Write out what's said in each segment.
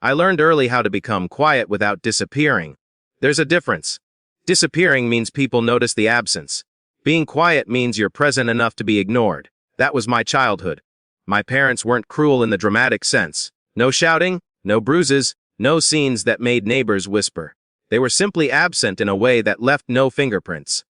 I learned early how to become quiet without disappearing. There's a difference. Disappearing means people notice the absence. Being quiet means you're present enough to be ignored. That was my childhood. My parents weren't cruel in the dramatic sense. No shouting, no bruises, no scenes that made neighbors whisper. They were simply absent in a way that left no fingerprints.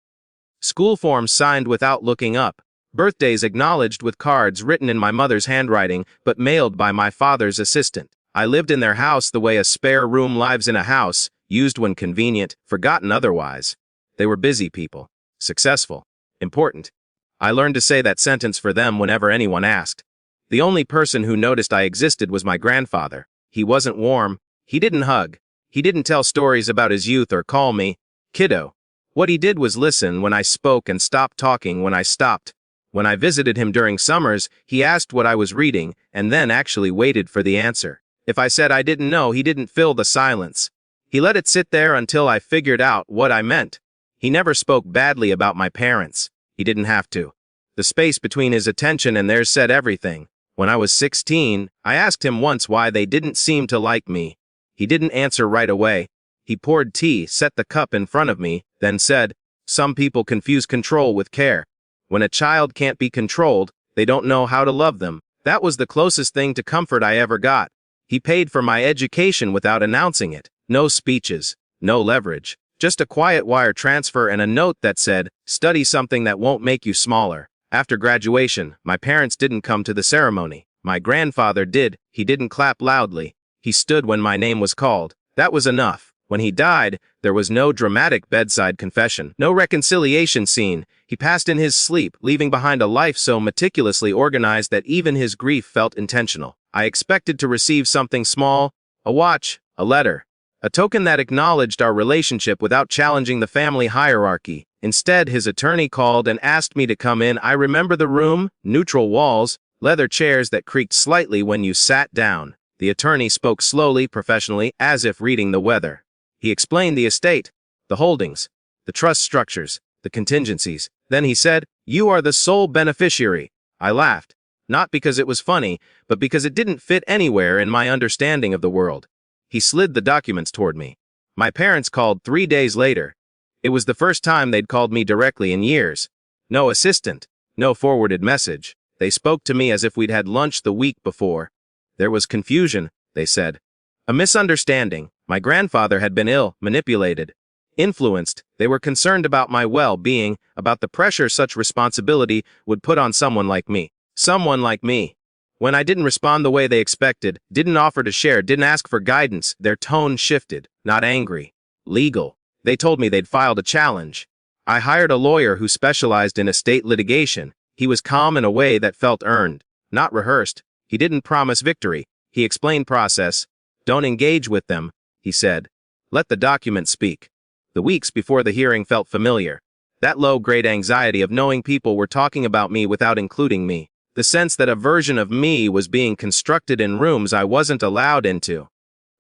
School forms signed without looking up. Birthdays acknowledged with cards written in my mother's handwriting but mailed by my father's assistant. I lived in their house the way a spare room lives in a house, used when convenient, forgotten otherwise. They were busy people. Successful. Important. I learned to say that sentence for them whenever anyone asked. The only person who noticed I existed was my grandfather. He wasn't warm. He didn't hug. He didn't tell stories about his youth or call me kiddo. What he did was listen when I spoke and stop talking when I stopped. When I visited him during summers, he asked what I was reading and then actually waited for the answer. If I said I didn't know, he didn't fill the silence. He let it sit there until I figured out what I meant. He never spoke badly about my parents. He didn't have to. The space between his attention and theirs said everything. When I was 16, I asked him once why they didn't seem to like me. He didn't answer right away. He poured tea, set the cup in front of me, then said, "Some people confuse control with care. When a child can't be controlled, they don't know how to love them." That was the closest thing to comfort I ever got. He paid for my education without announcing it. No speeches, no leverage. Just a quiet wire transfer and a note that said, "Study something that won't make you smaller." After graduation, my parents didn't come to the ceremony. My grandfather did. He didn't clap loudly. He stood when my name was called. That was enough. When he died, there was no dramatic bedside confession, no reconciliation scene. He passed in his sleep, leaving behind a life so meticulously organized that even his grief felt intentional. I expected to receive something small, a watch, a letter, a token that acknowledged our relationship without challenging the family hierarchy. Instead, his attorney called and asked me to come in. I remember the room, neutral walls, leather chairs that creaked slightly when you sat down. The attorney spoke slowly, professionally, as if reading the weather. He explained the estate, the holdings, the trust structures, the contingencies. Then he said, "You are the sole beneficiary." I laughed, not because it was funny, but because it didn't fit anywhere in my understanding of the world. He slid the documents toward me. My parents called 3 days later. It was the first time they'd called me directly in years. No assistant, no forwarded message. They spoke to me as if we'd had lunch the week before. There was confusion, they said. A misunderstanding. My grandfather had been ill, manipulated, influenced. They were concerned about my well-being, about the pressure such responsibility would put on someone like me. Someone like me. When I didn't respond the way they expected, didn't offer to share, didn't ask for guidance, their tone shifted. Not angry. Legal. They told me they'd filed a challenge. I hired a lawyer who specialized in estate litigation. He was calm in a way that felt earned, not rehearsed. He didn't promise victory. He explained process. "Don't engage with them," he said. "Let the document speak." The weeks before the hearing felt familiar. That low-grade anxiety of knowing people were talking about me without including me. The sense that a version of me was being constructed in rooms I wasn't allowed into.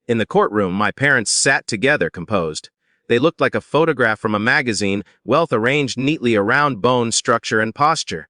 In the courtroom, my parents sat together, composed. They looked like a photograph from a magazine, wealth arranged neatly around bone structure and posture.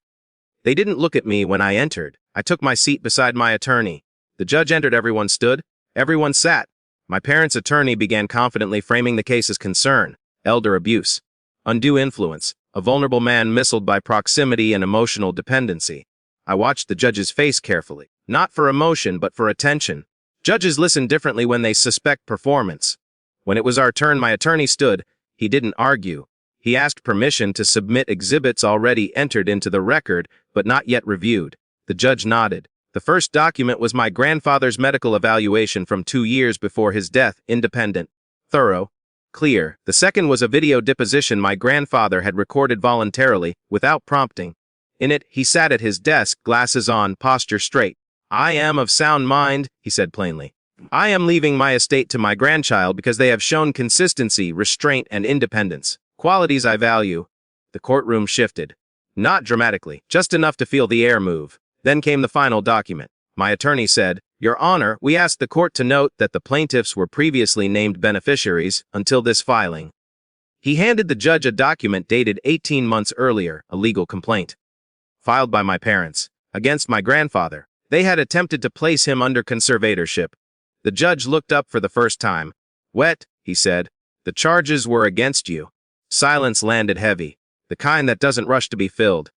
They didn't look at me when I entered. I took my seat beside my attorney. The judge entered, everyone stood, everyone sat. My parents' attorney began confidently framing the case's concern: elder abuse, undue influence, a vulnerable man missiled by proximity and emotional dependency. I watched the judge's face carefully, not for emotion but for attention. Judges listen differently when they suspect performance. When it was our turn, my attorney stood. He didn't argue. He asked permission to submit exhibits already entered into the record, but not yet reviewed. The judge nodded. The first document was my grandfather's medical evaluation from 2 years before his death, independent, thorough, clear. The second was a video deposition my grandfather had recorded voluntarily, without prompting. In it, he sat at his desk, glasses on, posture straight. "I am of sound mind," he said plainly. "I am leaving my estate to my grandchild because they have shown consistency, restraint, and independence. Qualities I value." The courtroom shifted. Not dramatically, just enough to feel the air move. Then came the final document. My attorney said, "Your Honor, we ask the court to note that the plaintiffs were previously named beneficiaries until this filing." He handed the judge a document dated 18 months earlier, a legal complaint. Filed by my parents, against my grandfather. They had attempted to place him under conservatorship. The judge looked up for the first time. Wet, he said. The charges were against you. Silence landed heavy, the kind that doesn't rush to be filled.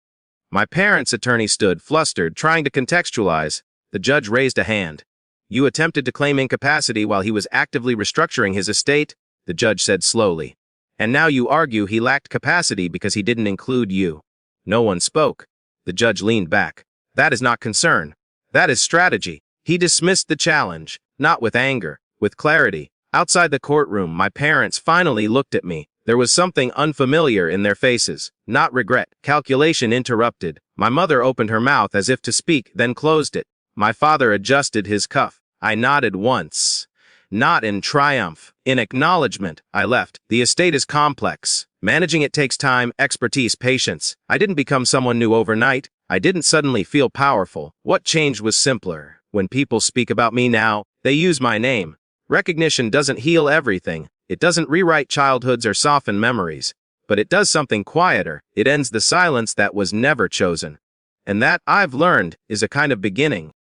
My parents' attorney stood, flustered, trying to contextualize. The judge raised a hand. You attempted to claim incapacity while he was actively restructuring his estate, the judge said slowly. And now you argue he lacked capacity because he didn't include you. No one spoke. The judge leaned back. That is not concern. That is strategy. He dismissed the challenge, not with anger, with clarity. Outside the courtroom, my parents finally looked at me. There was something unfamiliar in their faces, not regret. Calculation interrupted. My mother opened her mouth as if to speak, then closed it. My father adjusted his cuff. I nodded once. Not in triumph. In acknowledgement, I left. The estate is complex. Managing it takes time, expertise, patience. I didn't become someone new overnight. I didn't suddenly feel powerful. What changed was simpler. When people speak about me now, they use my name. Recognition doesn't heal everything. It doesn't rewrite childhoods or soften memories. But it does something quieter. It ends the silence that was never chosen. And that, I've learned, is a kind of beginning.